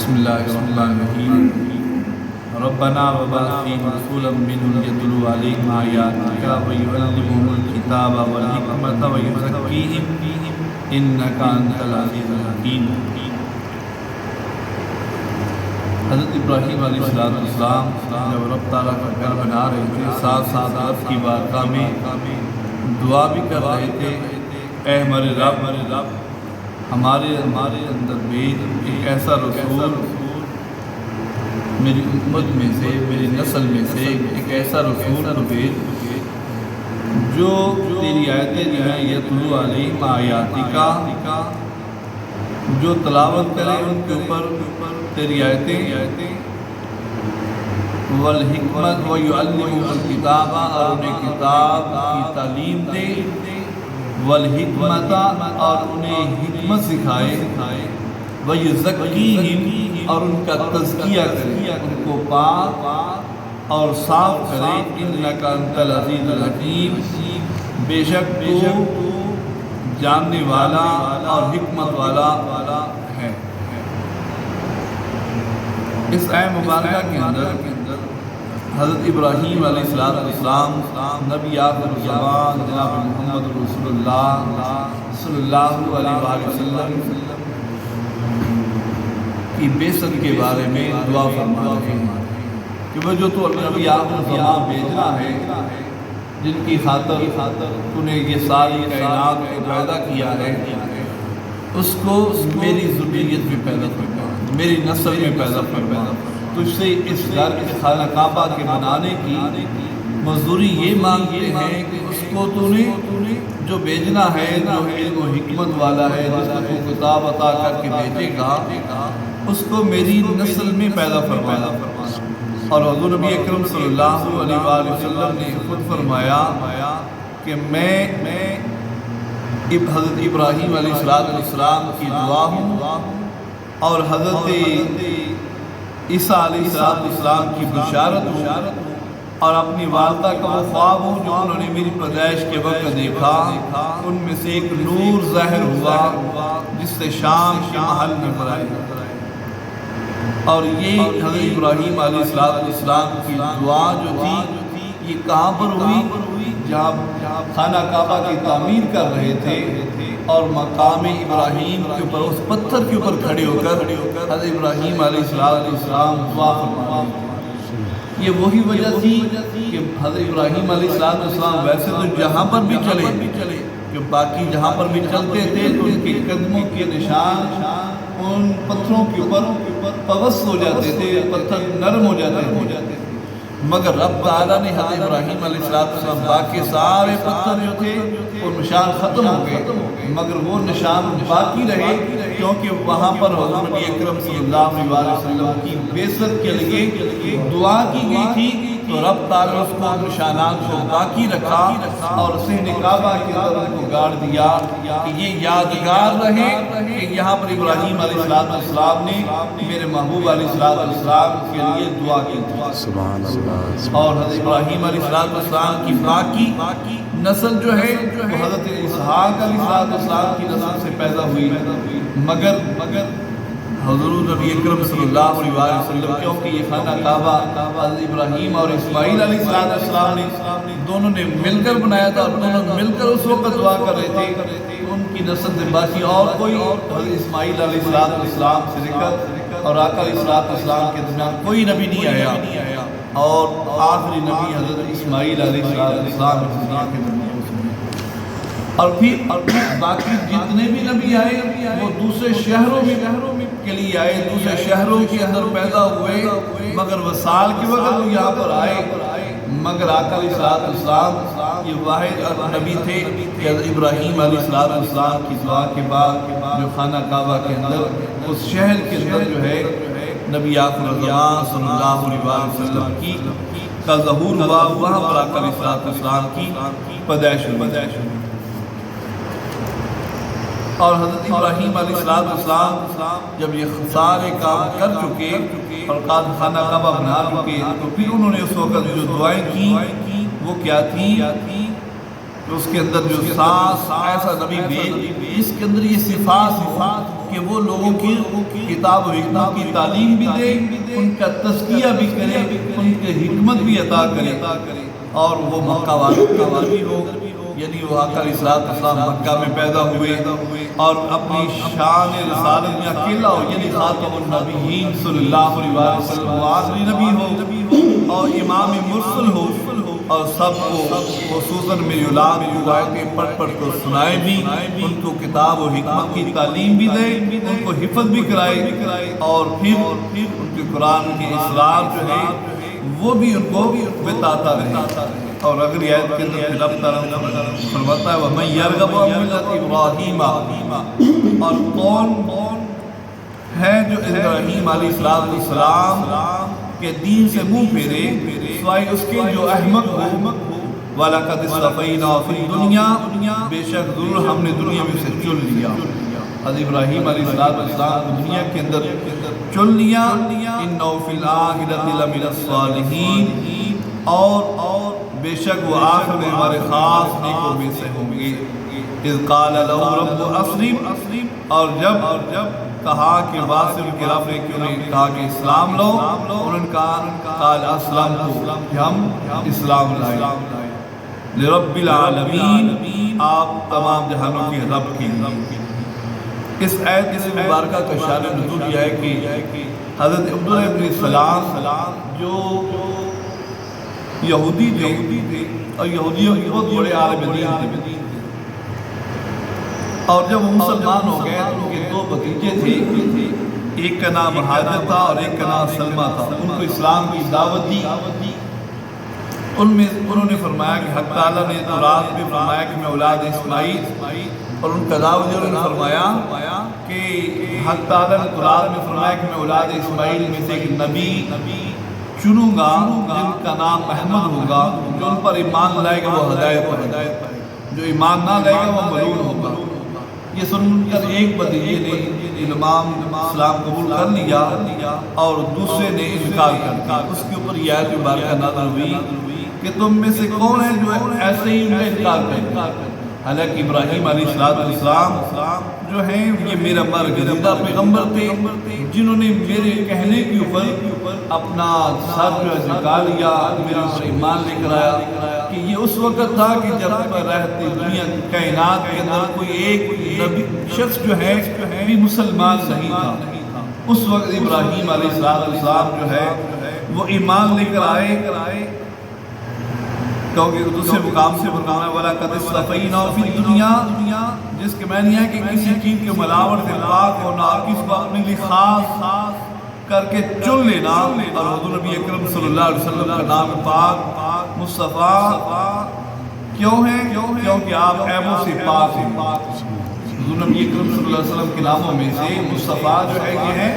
بسم اللہ الرحمن الرحیم ربنا وبعث فیہم رسولا منہم یتلو علیہم آیاتک ویعلمہم الکتاب والحکمۃ ویزکیہم انک انت العزیز الحکیم۔ حضرت ابراہیم علیہ السلام جب رب تعالیٰ کا گھر بنا رہے تھے، ساتھ ساتھ رب کی بارگاہ میں دعا بھی کر رہے تھے، اے ہمارے رب ہمارے اندر بھیج ایک ایسا رسول، میری امت میں سے، میری نسل میں سے ایک ایسا رسول تو بھیج جو تیری آیتیں جو ہیں یتلو علیہم آیاتک، جو تلاوت کرے ان کے اوپر تیری آیتیں، والحکمت ویعلمہم الکتاب، اور انہیں کتاب کی تعلیم دے، والحکمت اور انہیں حکمت سکھائے، ویزکیہم اور ان کا تزکیہ کرے، ان کو پاک اور صاف کرے، انک انت العزیز الحکیم، بے شک تو جاننے والا اور حکمت والا ہے۔ اس آیت مبارکہ کے اندر حضرت ابراہیم علیہ السلام نبی آخر الزمان جناب محمد رسول اللہ صلی اللہ علیہ وآلہ وسلم کی بعثت کے بارے میں دعا فرما رہے ہیں کہ وہ جو تو نبی آخر الزمان بھیجنا ہے، جن کی خاطر تو نے یہ ساری کائنات کو پیدا کیا ہے، اس کو میری ذریت میں پیدا فرما، میری نسل میں پیدا فرما، تجھ سے اس گھر کے خانہ کعبہ کے بنانے کی مزدوری یہ مانگتے ہیں کہ اس کو تو نے جو بھیجنا ہے، جو علم و حکمت والا ہے، جس کو تو کتاب عطا کر کے بھیجے گا، اس کو میری نسل میں پیدا فرمانا۔ اور حضور نبی اکرم صلی اللہ علیہ وآلہ وسلم نے خود فرمایا کہ میں حضرت ابراہیم علیہ السلام کی دعا ہوں، اور حضرت عیسیٰ علیہ السلام کی بشارت ہوں، اور اپنی والدہ کا وہ خواب ہوں جو انہوں نے میری پیدائش کے وقت دیکھا، ان میں سے ایک نور ظاہر ہوا جس سے شام کے محل نظر آئے۔ اور یہ حضرت ابراہیم علیہ السلام کی دعا جو تھی یہ کہاں پر ہوئی؟ جہاں خانہ کعبہ کی تعمیر کر رہے تھے، اور مقام ابراہیم کے اوپر، اس پتھر کے اوپر کھڑے ہو کر حضرت ابراہیم علیہ السلام دعا فرما رہے ہیں۔ یہ وہی وجہ تھی کہ حضرت ابراہیم علیہ السلام ویسے تو جہاں پر بھی چلے، کہ باقی جہاں پر بھی چلتے تھے تو ان کے قدموں کے نشان ان پتھروں کے اوپر پوست ہو جاتے تھے، پتھر نرم ہو جاتے تھے، مگر رب تعالیٰ نے حضرت ابراہیم علیہ السلام باقی سارے پتھر جو تھے وہ نشان ختم ہو گئے، مگر وہ نشان باقی رہے، کیونکہ وہاں پر حضور نبی اکرم صلی اللہ علیہ وسلم کی بعثت کے لیے دعا کی گئی تھی، تو رب تعالیٰ اس کو نشانات کو باقی رکھا اور صحن کعبہ کے اندر ان کو گاڑ دیا کہ یہ یادگار رہے کہ یہاں پر ابراہیم علیہ السلام نے میرے محبوب علیہ السلام کے لیے دعا کی تھی۔ اور حضرت ابراہیم علیہ السلام کی باقی نسل جو ہے وہ حضرت اسحاق علیہ السلام کی نسل سے پیدا ہوئی، مگر حضور نبی اکرم صلی اللہ علیہ وسلم، کیونکہ یہ خانہ کعبہ حضرت ابراہیم اور اسماعیل علیہ السلام نے دونوں نے مل کر بنایا تھا، اور دونوں مل کر اس وقت دعا کر رہے تھے، ان کی نسل سے باقی اور کوئی حضرت اسماعیل علیہ السلام سے لے کر اور آقا علیہ السلام کے درمیان کوئی نبی نہیں آیا، اور آخری نبی حضرت اسماعیل علیہ السلام کے درمیان، اور پھر باقی جتنے بھی نبی آئے وہ دوسرے شہروں میں کے لیے آئے، دوسرے شہروں کے اندر پیدا ہوئے، مگر وصال کے وقت وہ یہاں پر آئے، مگر آقا علیہ السلام یہ واحد نبی تھے کہ حضرت ابراہیم علیہ السلام کی دعا کے بعد جو خانہ کعبہ کے اندر اس شہر کے اندر جو ہے نبی آخر الزمان صلی اللہ علیہ وسلم کی کا ظہور ہوا، وہاں پر آقا علیہ السلام کی پیدائش ہوئی۔ اور حضرت ابراہیم علیہ السلام جب یہ سارے کام کر چکے اور خانہ کعبہ بنا چکے، تو پھر انہوں نے اس وقت جو دعائیں کی وہ کیا تھی؟ اس کے اندر جو ایسا نبی بھیج جس کے اندر یہ صفات کہ وہ لوگوں کی کتاب و حکمت کی تعلیم بھی دے، ان کا تزکیہ بھی کرے، ان کے حکمت بھی عطا کرے، اور وہ مکہ والوں کا بھی ہو، یعنی وہ آقا علیہ السلام مکہ میں پیدا ہوئے اور اپنی شان رسالت میں اکیلا ہو، یعنی خاتم النبیین صلی اللہ علیہ وسلم آخری نبی ہو اور امام مرسل ہو، اور سب کو خصوصاً میری اولاد کو آیتیں پڑھ پڑھ کر سنائے بھی، ان کو کتاب و حکمت کی تعلیم بھی دے، ان کو حفظ بھی کرائے، اور پھر ان کے قرآن کے اسرار جو ہے وہ بھی ان کو بتاتا رہے۔ اور اگلی آیت کے اندر رب تعالیٰ فرماتا ہے وَمَن يَرْغَبُ عَن مِّلَّةِ إِبْرَاهِيمَ، اور کون ہے جو ابراہیم علیہ السلام کے دین سے منہ پھیرے سوائے اس کے جو احمق ہو۔ وَلَقَدِ اصْطَفَيْنَاهُ فِي الدُّنْيَا، بے شک ضرور ہم نے دنیا میں سے چن لیا حضرت ابراہیم علیہ السلام کو دنیا کے اندر چن لیا۔ إِنَّهُ فِي الْآخِرَةِ لَمِنَ الصَّالِحِينَ، اور بے شک وہ آخر میں ہمارے خاص نیکوں میں سے ہوں گے۔ اذ قال له رب اسلم، اور جب کہا کہ واسم کے رب نے کیوں نہیں کہا کہ اسلام لو، انہوں نے کہا قال اسلمت، کہ ہم اسلام لائے لرب العالمین، آپ تمام جہانوں کے رب کی۔ اس آیت سے مبارکہ کا شان نزول یہ ہے کہ حضرت عبداللہ ابن سلام جو یہودی تھے اور یہودیوں کے بہت بڑے عالم دین تھے، اور جب وہ مسلمان ہو گئے تو ان کے دو بھتیجے تھے، ایک کا نام حاجر تھا اور ایک کا نام سلمہ تھا، ان کو اسلام کی دعوت دی۔ انہوں نے فرمایا کہ حق تعالیٰ نے تورات میں فرمایا کہ میں اولاد اسماعیل، اور ان کا دعوت انہوں نے فرمایا کہ حق تعالیٰ نے تورات میں فرمایا کہ میں اولاد اسماعیل میں سے ایک نبی چنوں گا جن کا نام احمد ہوگا، جو ان پر ایمان لائے گا وہ ہدایت پر، جو ایمان نہ لائے گا وہ ملعون ہوگا۔ یہ سن کر ایک بھتیجے نے امام اسلام قبول کر لیا اور دوسرے نے انکار کر دیا۔ اس کے اوپر یہ آیت مبارکہ نازل ہوئی کہ تم میں سے کون ہے جو ایسے ہی انکار کرے؟ حالانکہ ابراہیم علیہ السلام جو ہیں یہ میرا برگزیدہ پیغمبر تھے، جنہوں نے میرے کہنے کے اوپر اپنا سر جو ہے جھکا لیا، میرے اوپر ایمان لے کر آیا۔ کہ یہ اس وقت تھا کہ جب رہتی دنیا کائنات کے اندر کوئی ایک نبی شخص جو ہے بھی مسلمان نہیں تھا۔ اس وقت ابراہیم علیہ السلام جو ہے وہ ایمان لے کر آئے، کیونکہ دوسرے مقام سے فرمایا وَلَقَدِ اصْطَفَيْنَاهُ فِي الدُّنْيَا، جس کے معنی ہے کہ کسی چیز کے ملاوٹ سے پاک ہونا، کس کو اپنے لیے خاص کر کے چن لینا، اور حضور نبی اکرم صلی اللہ علیہ وسلم کا نام پاک مصطفیٰ کیوں ہے؟ کیونکہ آپ عیبوں سے پاک ہیں۔ حضور نبی اکرم صلی اللہ علیہ وسلم کے ناموں میں سے مصطفیٰ جو ہے یہ ہے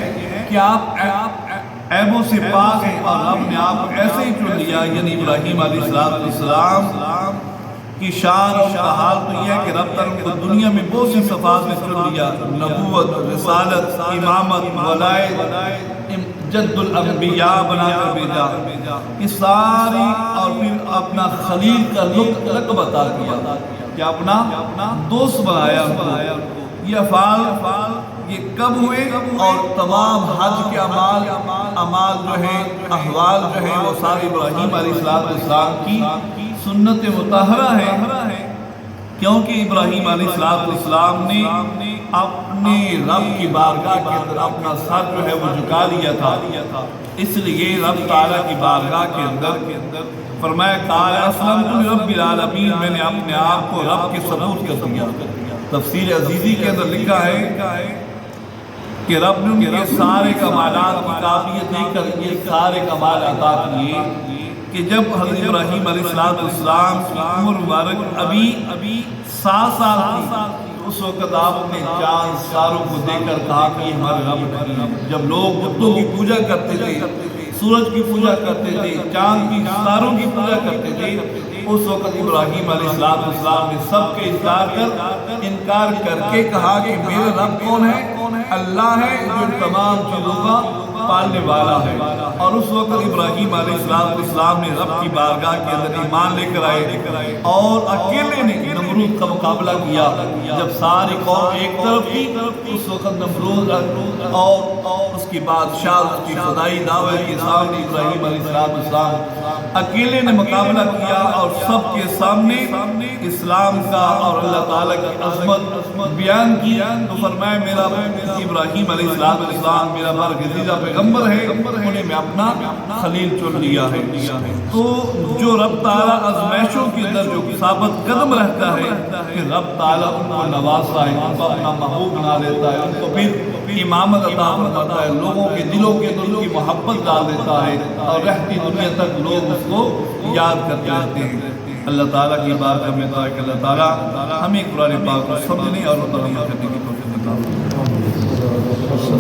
کہ آپ عیبوں سے پاک ہیں، اور رب نے آپ کو ایسے ہی چن لیا۔ یعنی ابراہیم علیہ السلام کی شان اور کا حال تو یہ ہے کہ رب تعالیٰ کو دنیا میں بہت سی صفات میں چن لیا، نبوت، رسالت، امامت، ولایت، جد الانبیاء بنا کر بھیجا، یہ ساری، اور پھر اپنا خلیل کا لقب عطا کیا کہ اپنا دوست بنایا ان کو۔ یہ افعال یہ کب ہوئے؟ اور تمام حج کے اعمال جو ہیں، احوال جو ہیں، وہ سارے ابراہیم علیہ السلام کی سنت مطہرہ ہے، کیونکہ ابراہیم علیہ السلام نے اپنے رب کی بارگاہ کے اندر اپنا سر جو ہے وہ جھکا لیا تھا، اس لیے رب تعالیٰ کی بارگاہ کے اندر فرمایا قال اسلمت لرب العالمین، میں نے اپنے آپ کو رب کے سپرد کر دیا۔ تفسیر عزیزی کے اندر لکھا ہے کہ رب نے ان کے سارے کمالات کی قابلیت دے کر یہ سارے کمال عطا کیے کہ جب حضرت ابراہیم علیہ السلام کی عمر مبارک ابھی 7 سال تھی، اس وقت آپ نے چاند ستاروں کو دیکھ کر کہا کہ یہ ہمارے رب نہیں ہے۔ جب لوگ بتوں کی پوجا کرتے تھے، سورج کی پوجا کرتے تھے، چاند کی ستاروں کی پوجا کرتے تھے، اس وقت ابراہیم علیہ السلام نے سب کے انکار کر کے کہا کہ میرے رب کون ہے؟ اللہ ہے جو تمام چیزوں کا پالنے والا ہے۔ اور اس وقت ابراہیم علیہ السلام نے رب کی بارگاہ کے اندر ایمان لے کر آئے اور اکیلے نے نمرود کا مقابلہ کیا۔ جب ساری قوم ایک طرف تھی اس وقت نمرود اور اس کی بادشاہ اس کی خدائی دعوے کے سامنے ابراہیم علیہ السلام اکیلے نے مقابلہ کیا اور سب کے سامنے اسلام کا اور اللہ تعالیٰ کی عظمت بیان کی۔ تو فرمایا میرا ابراہیم علیہ السلام میرا برگزیدہ پیغمبر ہے، انہیں میں اپنا خلیل چن لیا ہے۔ تو جو رب تعالیٰ آزمائشوں کے اندر جو ثابت قدم رہتا ہے کہ رب تعالیٰ ان کو نوازتا ہے، ان کو اپنا محبوب بنا دیتا ہے، ان کو پھر امامت عطا فرماتا ہے، لوگوں کے دلوں کے اندر ان کی محبت ڈال دیتا ہے اور رہتی دنیا تک لوگ اس کو یاد کرتے رہتے ہیں۔ اللہ تعالیٰ کی بات میں دعا کہ اللہ تعالیٰ ہمیں قرآن پاک کو سمجھنے اور عمل کرنے کی توفیق عطا فرمائے۔